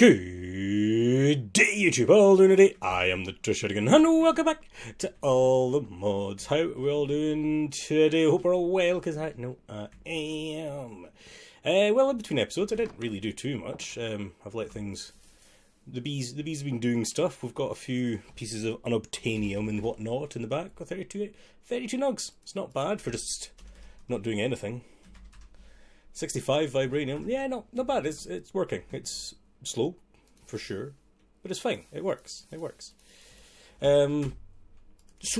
Good day, YouTube, all doing today. I am the Trisherigan, and welcome back to all the mods. How are we all doing today? Hope we're all well, because I know I am. Well, in between episodes, I didn't really do too much. I've let things... The bees have been doing stuff. We've got a few pieces of unobtainium and whatnot in the back. Got 32 nugs. It's not bad for just not doing anything. 65 vibranium. Yeah, not bad. It's working. It's slow, for sure, but it's fine. It works. So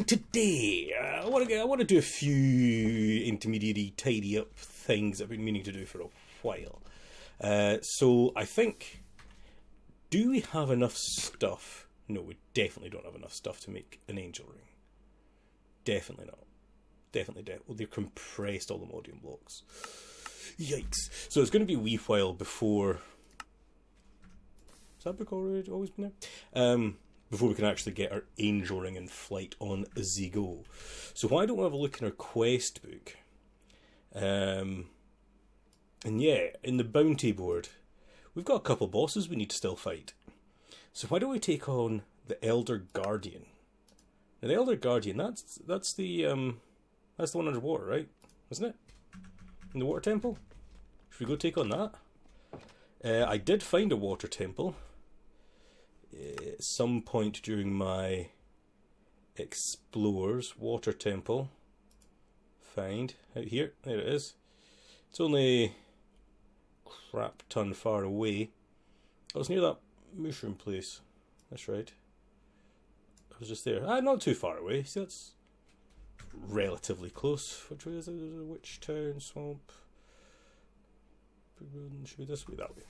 today, I want to do a few intermediary tidy up things I've been meaning to do for a while. So I think, do we have enough stuff? No, we definitely don't have enough stuff to make an angel ring. Definitely not. Well, they've compressed all the modium blocks. Yikes. So it's going to be a wee while before... Has that book always been there? Before we can actually get our angel ring in flight on the go. So why don't we have a look in our quest book? And yeah, in the bounty board, we've got a couple bosses we need to still fight. So why don't we take on the Elder Guardian? Now the Elder Guardian, that's the one underwater, right? Isn't it? In the water temple? Should we go take on that? I did find a water temple at some point during my explores. Water temple. Find. Out here. There it is. It's only a crap ton far away. I was near that mushroom place. That's right. I was just there. Not too far away. See, that's relatively close. Which way is it? Witch Town, Swamp. Should we this way? That way.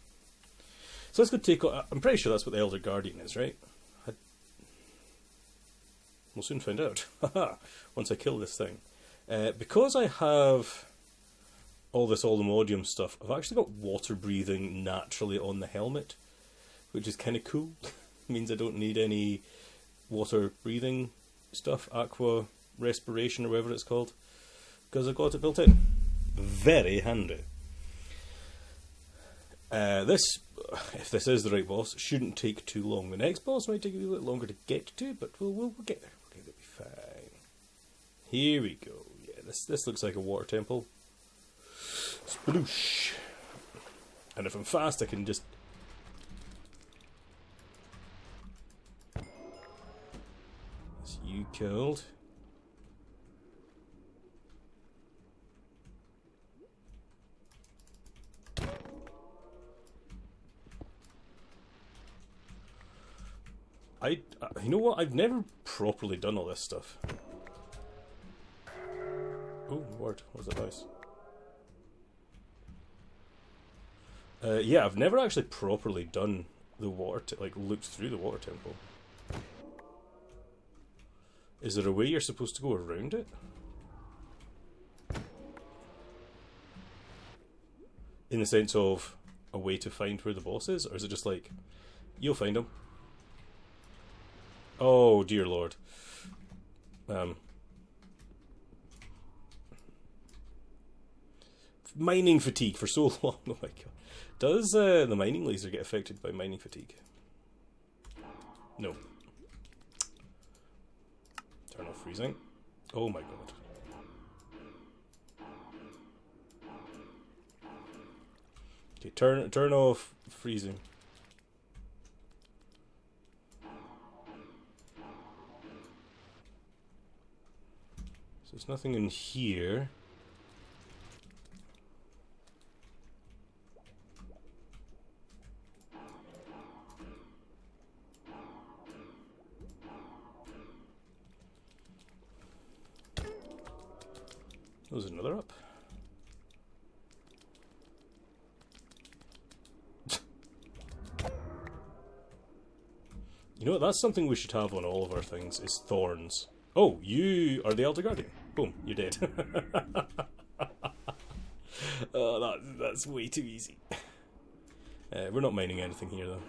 So let's go take on... I'm pretty sure that's what the Elder Guardian is, right? We'll soon find out. Once I kill this thing. Because I have all the modium stuff, I've actually got water breathing naturally on the helmet, which is kind of cool. Means I don't need any water breathing stuff, aqua respiration or whatever it's called, because I've got it built in. Very handy. If this is the right boss, shouldn't take too long. The next boss might take a little longer to get to, but we'll get there. Okay, that'll be fine. Here we go. Yeah, this looks like a water temple. Sploosh. And if I'm fast, I can just... That's you killed. You know what? I've never properly done all this stuff. Oh, word. What's that noise? Yeah, I've never actually properly done the water... looked through the water temple. Is there a way you're supposed to go around it? In the sense of a way to find where the boss is? Or is it just like, you'll find him? Oh, dear Lord. Mining fatigue for so long. Oh my god. Does the mining laser get affected by mining fatigue? No. Turn off freezing. Oh my god. Okay, turn off freezing. There's nothing in here. There's another up. You know what? That's something we should have on all of our things, is thorns. Oh, you are the Elder Guardian. Boom, you're dead. Oh, that's way too easy. We're not mining anything here, though.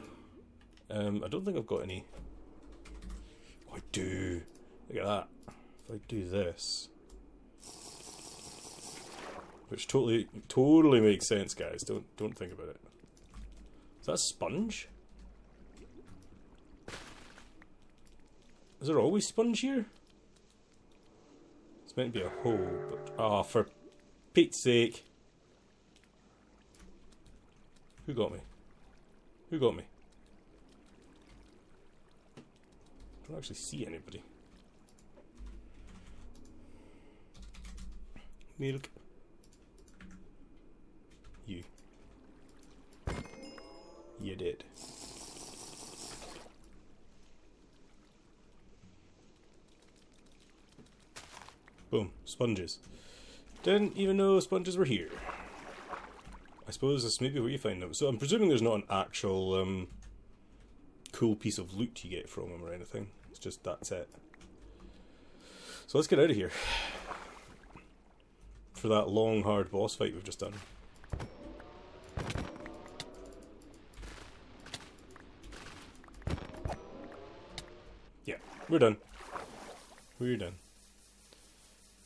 I don't think I've got any... Oh, I do. Look at that. If I do this... Which totally makes sense, guys. Don't think about it. Is that a sponge? Is there always sponge here? It's meant to be a hole, but... Oh, for Pete's sake. Who got me? Who got me? I don't actually see anybody. Milk. You. You did. Boom. Sponges. Didn't even know sponges were here. I suppose this may be where you find them. So I'm presuming there's not an actual cool piece of loot you get from them or anything. It's just that's it. So let's get out of here. For that long, hard boss fight we've just done. Yeah, we're done. We're done.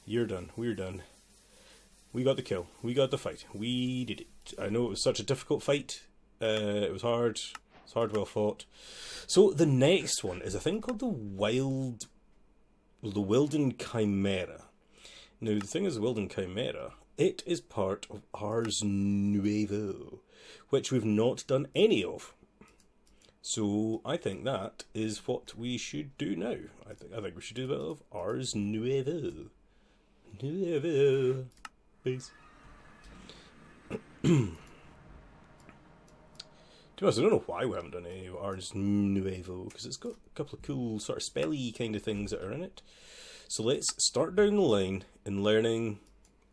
You're done. We're done. We got the kill. We got the fight. We did it. I know it was such a difficult fight. It was hard. It's hard, well fought. So the next one is a thing called the Wilden Chimera. Now the thing is, the Wilden Chimera, it is part of Ars Nouveau, which we've not done any of. So I think that is what we should do now. I think we should do a bit of Ars Nouveau. Nouveau. Please. To be honest, I don't know why we haven't done any of Ars Nouveau, because it's got a couple of cool sort of spelly kind of things that are in it. So let's start down the line in learning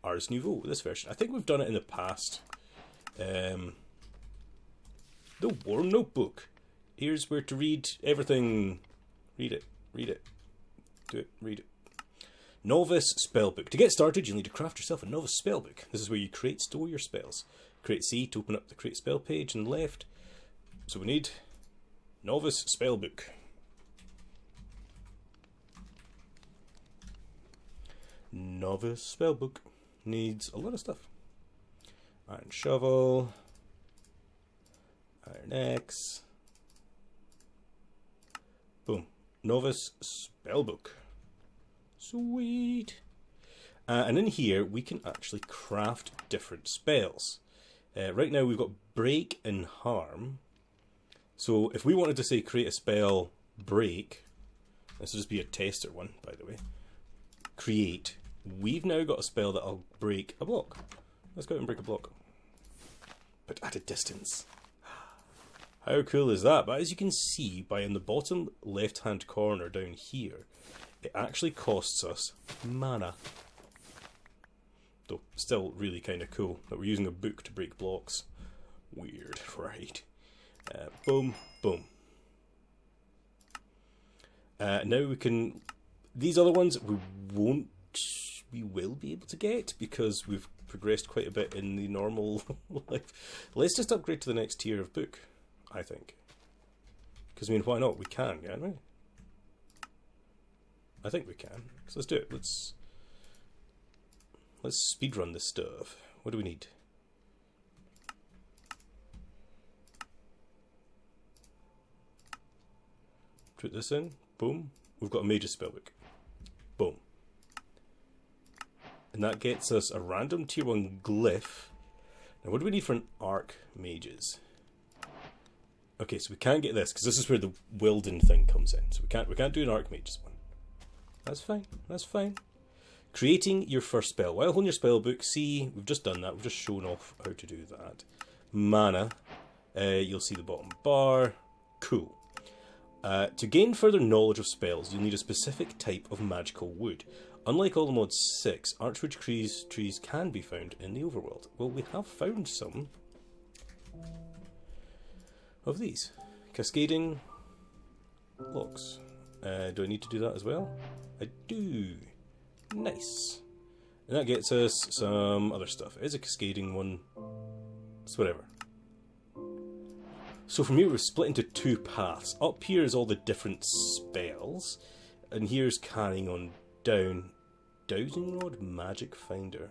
Ars Nouveau, this version. I think we've done it in the past. The War Notebook. Here's where to read everything. Read it. Read it. Do it. Read it. Novice Spellbook. To get started, you'll need to craft yourself a Novice Spellbook. This is where you store your spells. Create C to open up the Create Spell page on the left. So we need Novice Spellbook. Novice Spellbook needs a lot of stuff. Iron Shovel. Iron Axe. Boom. Novice Spellbook. Sweet. And in here we can actually craft different spells. Right now we've got Break and Harm. So if we wanted to say create a spell Break, this will just be a tester one, by the way. Create. We've now got a spell that'll break a block. Let's go out and break a block. But at a distance. How cool is that? But as you can see, by in the bottom left hand corner down here, it actually costs us mana. Though still really kind of cool that we're using a book to break blocks. Weird, right? Boom, boom. Now we can... These other ones we will be able to get because we've progressed quite a bit in the normal life. Let's just upgrade to the next tier of book, I think. Because, I mean, why not? We can, can't we? I think we can. So let's do it. Let's speedrun this stuff. What do we need? Put this in. Boom. We've got a Mage's Spellbook. Boom. And that gets us a random tier 1 glyph. Now what do we need for an Archmage's? Okay, so we can't get this, because this is where the Wilden thing comes in. So we can't do an Archmage's one. That's fine, that's fine. Creating your first spell. While holding your spellbook, see, we've just done that, we've just shown off how to do that. Mana, you'll see the bottom bar. Cool. To gain further knowledge of spells, you'll need a specific type of magical wood. Unlike all the mods 6, archwood trees can be found in the overworld. Well, we have found some of these. Cascading logs. Do I need to do that as well? I do. Nice. And that gets us some other stuff. It is a cascading one. It's whatever. So from here we're split into two paths. Up here is all the different spells. And here's carrying on down. Dowsing Rod Magic Finder.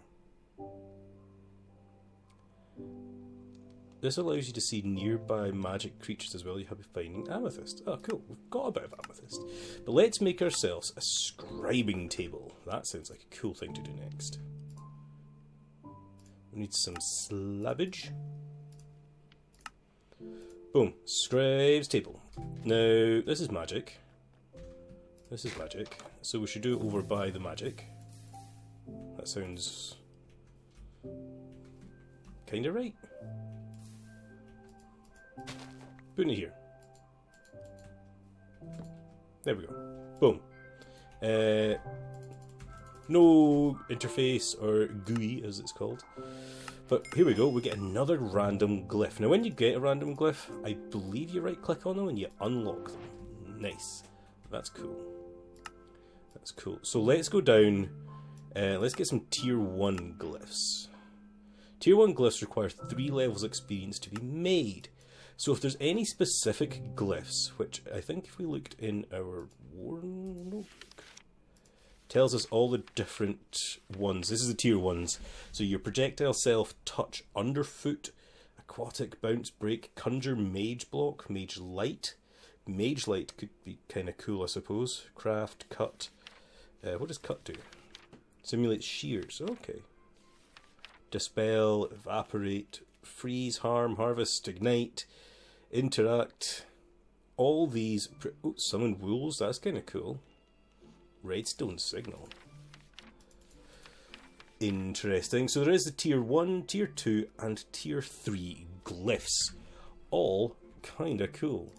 this allows you to see nearby magic creatures as well. You have been finding amethyst. Oh, cool. We've got a bit of amethyst. But let's make ourselves a scribing table. That sounds like a cool thing to do next. We need some slabbage. Boom. Scribe's table. Now, this is magic. This is magic. So we should do it over by the magic. That sounds kind of right. Put it here. There we go. Boom. No interface, or GUI as it's called. But here we go, we get another random glyph. Now when you get a random glyph, I believe you right click on them and you unlock them. Nice. That's cool. That's cool. So let's go down, let's get some tier 1 glyphs. Tier 1 glyphs require 3 levels of experience to be made. So if there's any specific glyphs, which I think if we looked in our war notebook, tells us all the different ones. This is the tier 1s. So your projectile self, touch, underfoot, aquatic, bounce, break, conjure, mage block, mage light. Mage light could be kind of cool, I suppose. Craft, cut. What does cut do? Simulates shears. Okay. Dispel, evaporate, freeze, harm, harvest, ignite, interact. All these... Oh, summon wolves. That's kind of cool. Redstone signal. Interesting. So there is the tier 1, tier 2 and tier 3 glyphs. All kind of cool.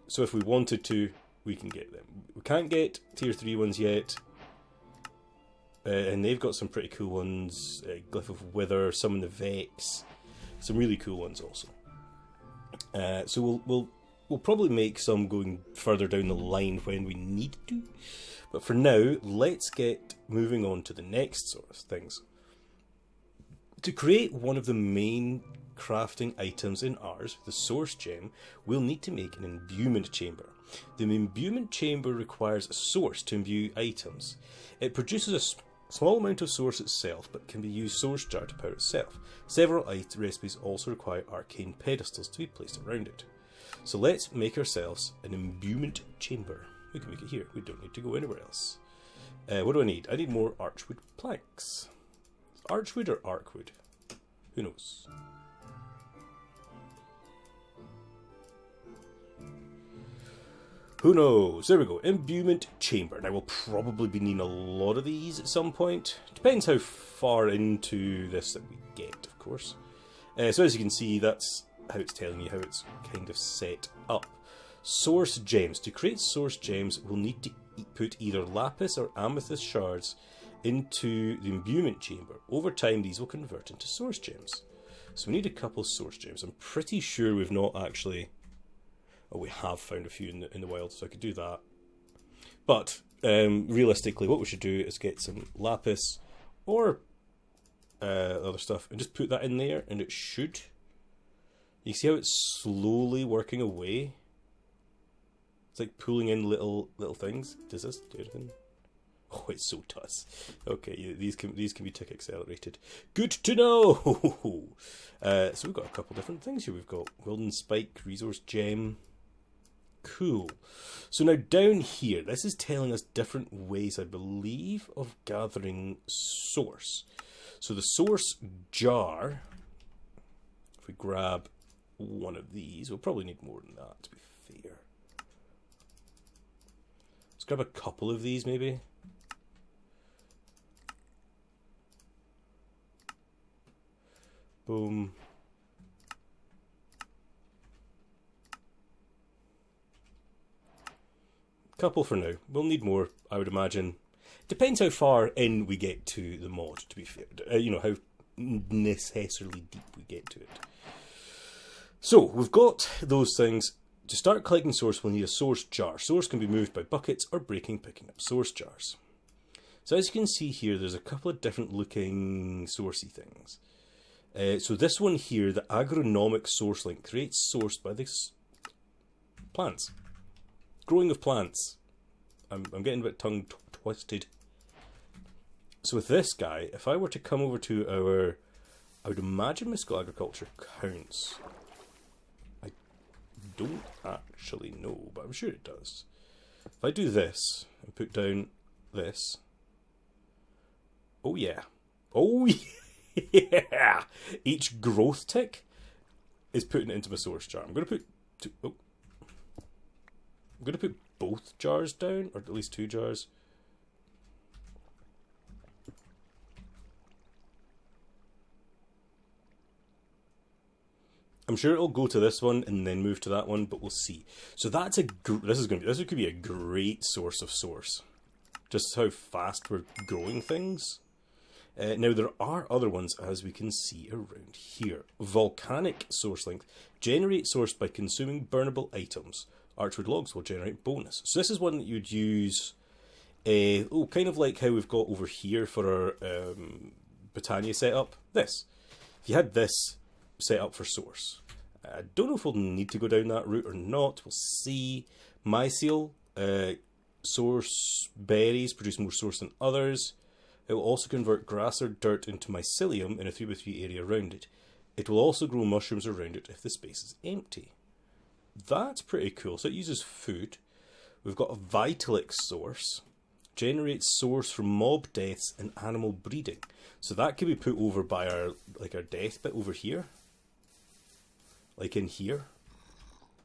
So if we wanted to, we can get them. We can't get tier 3 ones yet. And they've got some pretty cool ones. Glyph of Wither, Summon the Vex. Some really cool ones also. So we'll probably make some going further down the line when we need to. But for now, let's get moving on to the next sort of things. To create one of the main crafting items in ours, the source gem, we'll need to make an imbuement chamber. The imbuement chamber requires a source to imbue items. It produces a small amount of source itself, but can be used source jar to power itself. Several recipes also require arcane pedestals to be placed around it. So let's make ourselves an imbuement chamber. We can make it here. We don't need to go anywhere else. What do I need? I need more archwood planks. Archwood or arcwood? Who knows? Who knows? There we go. Imbuement chamber. Now we'll probably be needing a lot of these at some point. Depends how far into this that we get, of course. So as you can see, that's how it's telling you how it's kind of set up. Source gems. To create source gems, we'll need to put either lapis or amethyst shards into the imbuement chamber. Over time, these will convert into source gems. So we need a couple of source gems. I'm pretty sure we've not actually... Oh, we have found a few in the wild, so I could do that. But realistically, what we should do is get some lapis or other stuff and just put that in there, and it should... You see how it's slowly working away? It's like pulling in little things. Does this do anything? Oh, it so does. Okay, these can be tick accelerated. Good to know. So we've got a couple different things here. We've got Wilden Spike, Resource Gem. Cool. So now down here, this is telling us different ways, I believe, of gathering source. So the source jar, if we grab one of these, we'll probably need more than that to be fair. Let's grab a couple of these maybe. Boom. Couple for now. We'll need more, I would imagine. Depends how far in we get to the mod, to be fair. You know, how necessarily deep we get to it. So, we've got those things. To start collecting source, we'll need a source jar. Source can be moved by buckets or picking up source jars. So as you can see here, there's a couple of different looking sourcey things. So this one here, the agronomic source link, creates source by this plants. Growing of plants. I'm getting a bit tongue twisted. So with this guy, if I were to come over to our... I would imagine mystical agriculture counts. don't actually know, but I'm sure it does. If I do this and put down this, oh yeah, oh yeah, each growth tick is putting it into my source jar. I'm going to put both jars down, or at least 2 jars. I'm sure it'll go to this one and then move to that one, but we'll see. So that's this could be a great source of source. Just how fast we're growing things. Now there are other ones, as we can see around here. Volcanic source length. Generate source by consuming burnable items. Archwood logs will generate bonus. So this is one that you'd use, kind of like how we've got over here for our Britannia setup. This. If you had this set up for source. I don't know if we'll need to go down that route or not. We'll see. Mycel, source berries produce more source than others. It will also convert grass or dirt into mycelium in a 3x3 area around it. It will also grow mushrooms around it if the space is empty. That's pretty cool. So it uses food. We've got a Vitalik source. Generates source from mob deaths and animal breeding. So that could be put over by our death bit over here. Like in here.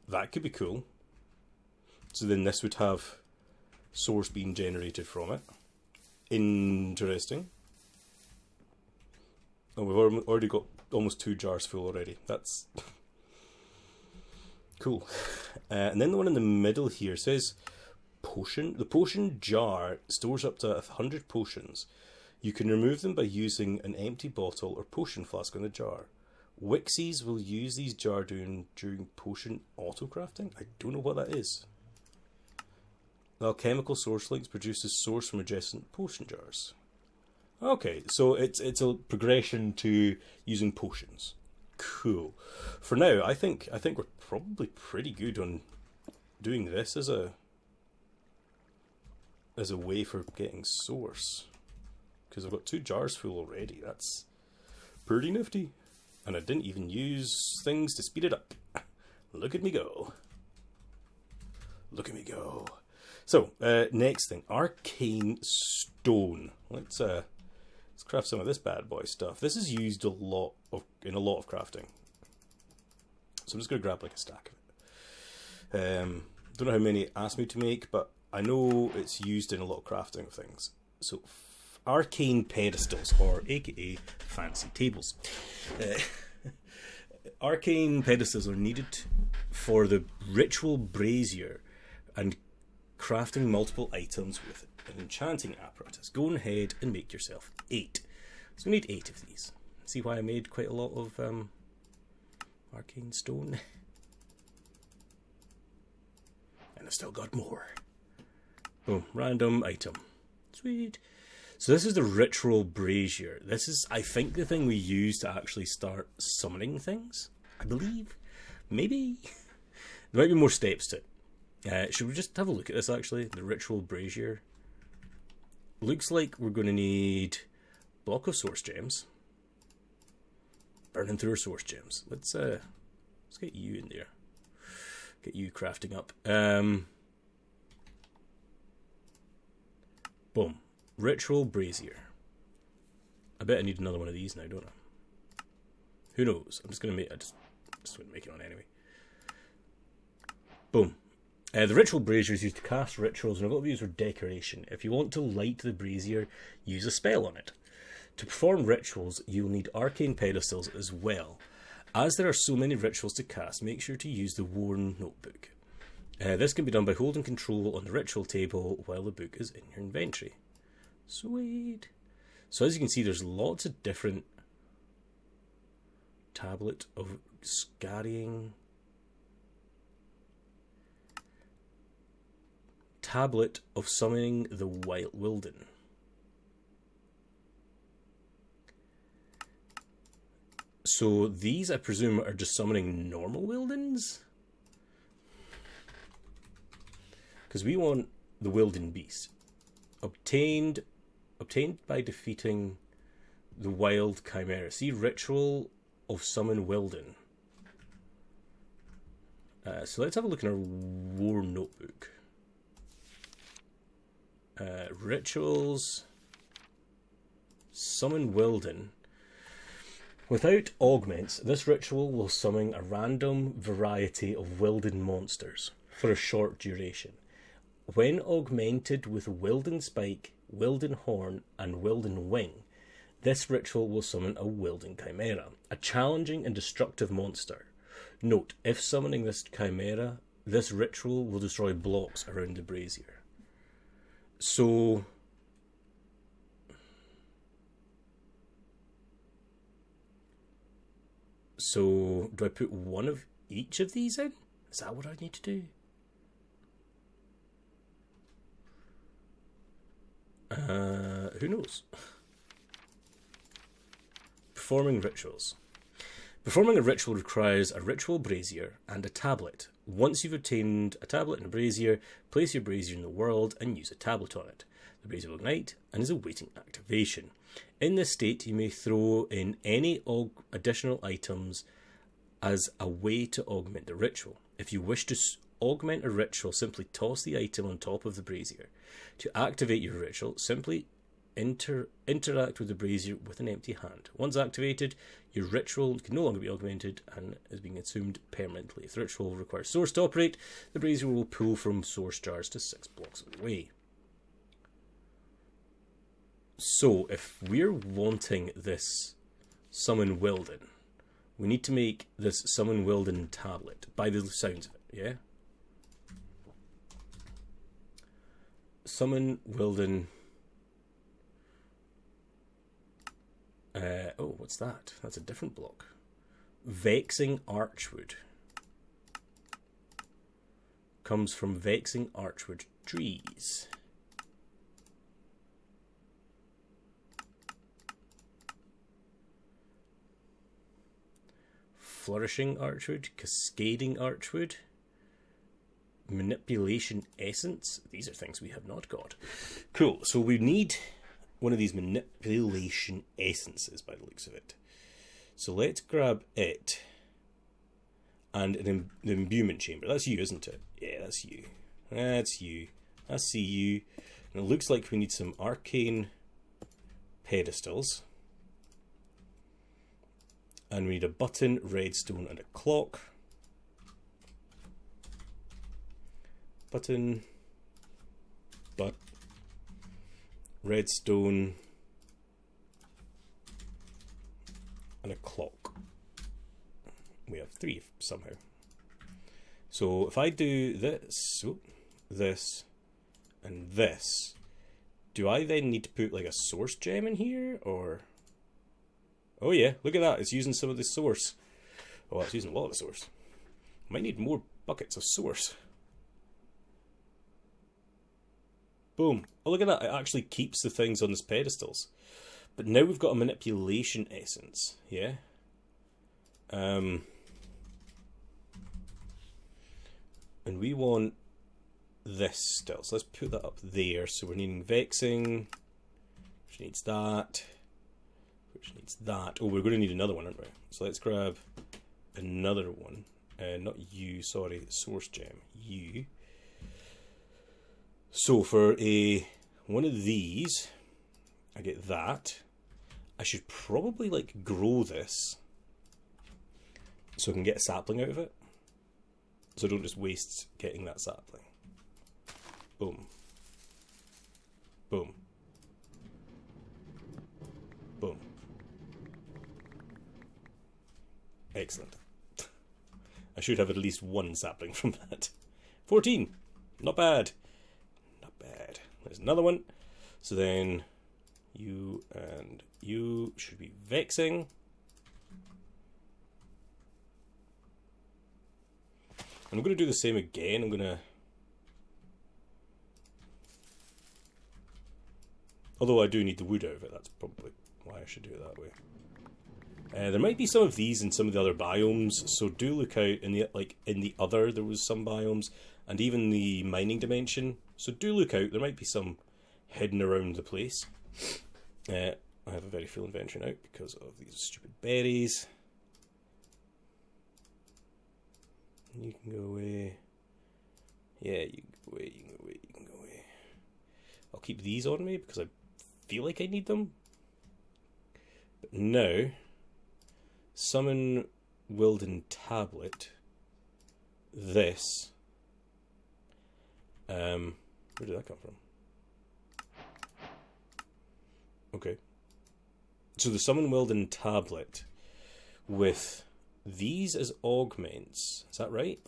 That could be cool. So then this would have source being generated from it. Interesting. Oh, we've already got almost 2 jars full already. That's cool. And then the one in the middle here says potion. The potion jar stores up to 100 potions. You can remove them by using an empty bottle or potion flask on the jar. Wixies will use these jars during potion auto-crafting. I don't know what that is. Alchemical source links produces source from adjacent potion jars. Okay, so it's a progression to using potions. Cool. For now, I think we're probably pretty good on doing this as a way for getting source. Because I've got 2 jars full already. That's pretty nifty. And I didn't even use things to speed it up. Look at me go. Look at me go. So, next thing. Arcane stone. Let's craft some of this bad boy stuff. This is used in a lot of crafting. So I'm just going to grab like a stack of it. Don't know how many it asked me to make, but I know it's used in a lot of crafting of things. So, arcane pedestals, or aka fancy tables. Arcane pedestals are needed for the ritual brazier and crafting multiple items with an enchanting apparatus. Go ahead and make yourself 8. So we need 8 of these. See why I made quite a lot of arcane stone? And I've still got more. Boom, random item. Sweet. So this is the ritual brazier. This is, I think, the thing we use to actually start summoning things. I believe. Maybe. There might be more steps to it. Should we just have a look at this actually? The ritual brazier. Looks like we're going to need a block of source gems. Burning through our source gems. Let's get you in there. Get you crafting up. Boom. Ritual brazier. I bet I need another one of these now, don't I? Who knows? I'm just going to make... I just wouldn't make it on anyway. Boom. The ritual brazier is used to cast rituals, and a lot of these are decoration. If you want to light the brazier, use a spell on it. To perform rituals, you'll need arcane pedestals as well. As there are so many rituals to cast, make sure to use the worn notebook. This can be done by holding control on the ritual table while the book is in your inventory. Sweet. So as you can see, there's lots of different tablet of scurrying. Tablet of summoning the Wilden. So these, I presume, are just summoning normal Wildens? Because we want the Wilden beast. Obtained by defeating the Wild Chimera. See, ritual of summon Wilden. So let's have a look in our war notebook. Rituals. Summon Wilden. Without augments, this ritual will summon a random variety of Wilden monsters for a short duration. When augmented with Wilden Spike, Wilden Horn, and Wilden Wing, this ritual will summon a Wilden Chimera, a challenging and destructive monster. Note, if summoning this chimera, this ritual will destroy blocks around the brazier. So do I put one of each of these in? Is that what I need to do? Who knows? Performing rituals. Performing a ritual requires a ritual brazier and a tablet. Once you've obtained a tablet and a brazier, place your brazier in the world and use a tablet on it. The brazier will ignite and is awaiting activation. In this state, you may throw in any additional items as a way to augment the ritual. If you wish to augment a ritual, simply toss the item on top of the brazier. To activate your ritual, simply interact with the brazier with an empty hand. Once activated, your ritual can no longer be augmented and is being consumed permanently. If the ritual requires source to operate, the brazier will pull from source jars to 6 blocks away. So, if we're wanting this Summon Wilden, we need to make this Summon Wilden tablet, by the sounds of it, yeah? Summon Wilden... oh, what's that? That's a different block. Vexing Archwood. Comes from Vexing Archwood trees. Flourishing Archwood, Cascading Archwood, Manipulation Essence. These are things we have not got. Cool, so we need one of these Manipulation Essences by the looks of it. So let's grab it. And an the Imbuement Chamber. That's you, isn't it? Yeah, that's you. That's you. I see you. And it looks like we need some Arcane Pedestals. And we need a button, redstone, and a clock. Button, redstone, and a clock. We have 3 somehow. So if I do this, this, and this, do I then need to put like a source gem in here, or... Oh yeah, look at that, it's using some of the source. Oh, it's using a lot of the source. Might need more buckets of source. Boom. Oh, look at that, it actually keeps the things on these pedestals. But now we've got a manipulation essence, yeah? And we want this still, so let's put that up there. So we're needing vexing, which needs that. Which needs that. Oh, we're going to need another one, aren't we? So let's grab another one. Not you, sorry, source gem. You. So for one of these, I get that. I should probably like grow this so I can get a sapling out of it. So I don't just waste getting that sapling. Boom. Boom. Boom. Excellent. I should have at least one sapling from that. 14. Not bad. Not bad. There's another one. So then you and you should be vexing. And I'm going to do the same again. I'm going to... Although I do need the wood out of it. That's probably why I should do it that way. There might be some of these in some of the other biomes, so do look out in the other. There was some biomes, and even the mining dimension. So do look out. There might be some hidden around the place. I have a very full inventory now because of these stupid berries. You can go away. Yeah, you can go away, you can go away, you can go away. I'll keep these on me because I feel like I need them. But now, summon Wilden Tablet. This. Where did that come from? Okay. So the summon Wilden Tablet with these as augments. Is that right?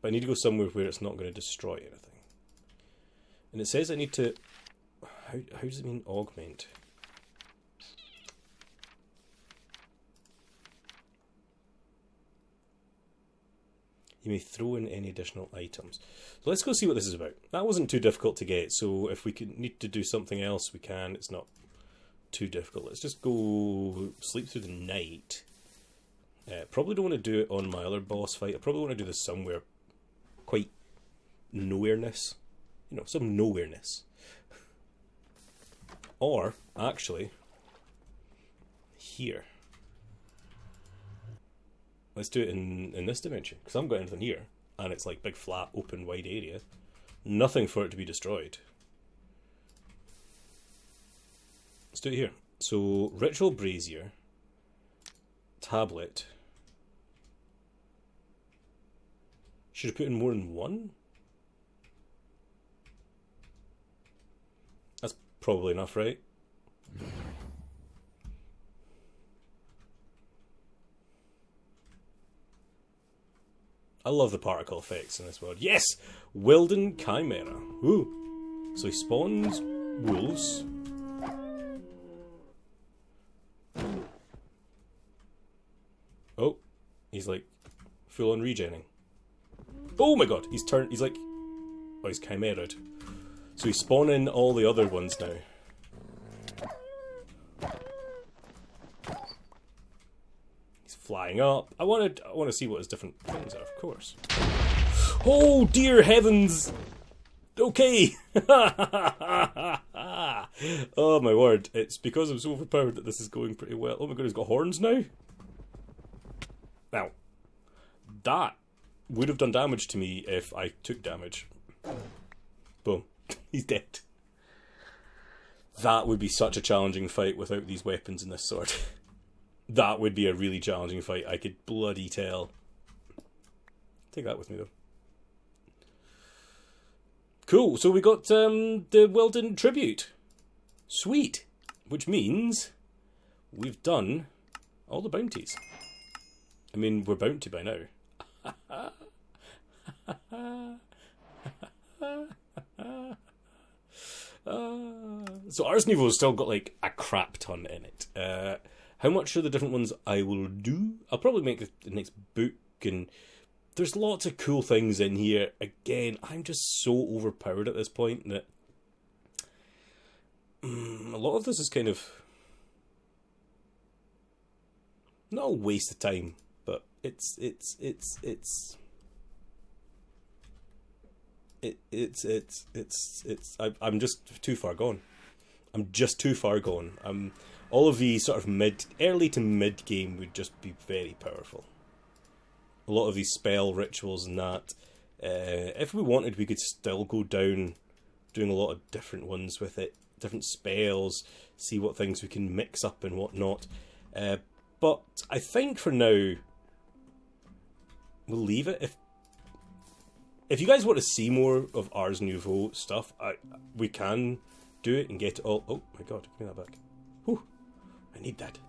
But I need to go somewhere where it's not going to destroy anything. And it says I need to... How does it mean augment? You may throw in any additional items. So let's go see what this is about. That wasn't too difficult to get, so if we need to do something else, we can. It's not too difficult. Let's just go sleep through the night. Probably don't want to do it on my other boss fight. I probably want to do this somewhere quite nowhereness. You know, some nowhereness. Or, actually, here. Let's do it in this dimension, because I haven't got anything here, and it's like big, flat, open, wide area. Nothing for it to be destroyed. Let's do it here. So, Ritual Brazier, Tablet. Should have put in more than one? That's probably enough, right? I love the particle effects in this world. Yes! Wilden Chimera. Ooh. So he spawns wolves. Oh. He's like full on regening. Oh my god! He's like... Oh, he's chimera'd. So he's spawning all the other ones now. Flying up. I want to see what his different things are, of course. Oh dear heavens! Okay! Oh my word, it's because I'm so overpowered that this is going pretty well. Oh my god, he's got horns now? Now, that would have done damage to me if I took damage. Boom. He's dead. That would be such a challenging fight without these weapons and this sword. That would be a really challenging fight, I could bloody tell. Take that with me, though. Cool, so we got the Wilden Tribute. Sweet. Which means we've done all the bounties. I mean, we're bound to by now. So Ars Nouveau's still got like a crap ton in it. How much are the different ones I will do? I'll probably make the next book, and there's lots of cool things in here. Again, I'm just so overpowered at this point that a lot of this is kind of not a waste of time, but I'm just too far gone. I'm just too far gone. All of these sort of early to mid game would just be very powerful. A lot of these spell rituals and that. If we wanted, we could still go down doing a lot of different ones with it, different spells, see what things we can mix up and what not. But I think for now we'll leave it. If you guys want to see more of Ars Nouveau stuff, we can do it and get it all. Oh my god, give me that back. Whew, I need that.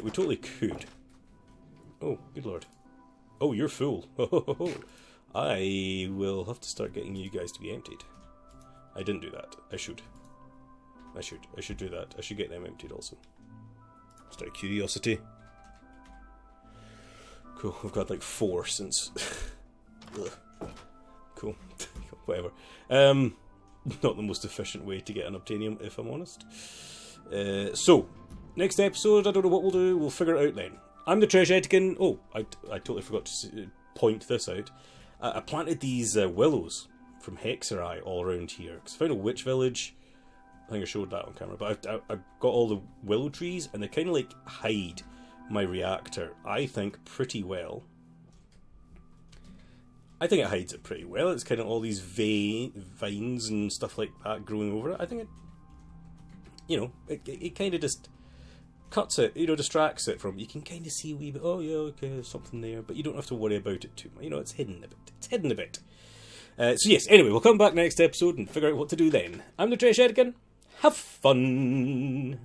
We totally could. Oh, good lord. Oh, you're full. I will have to start getting you guys to be emptied. I didn't do that. I should do that. I should get them emptied also. Just out of curiosity. Cool, we've got like 4 since... Cool. Whatever. Not the most efficient way to get an Obtainium, if I'm honest. So, next episode, I don't know what we'll do. We'll figure it out then. I'm the Treasure Etiquette. Oh, I totally forgot to point this out. I planted these willows from Hexerai all around here. Because I found a witch village. I think I showed that on camera. But I got all the willow trees, and they kind of like hide my reactor, I think, pretty well. I think it hides it pretty well. It's kind of all these vines and stuff like that growing over it. I think it kind of just cuts it, distracts it from, you can kind of see a wee bit, oh yeah, okay, there's something there, but you don't have to worry about it too much. It's hidden a bit. So yes, anyway, we'll come back next episode and figure out what to do then. I'm the Trish Edkin. Have fun!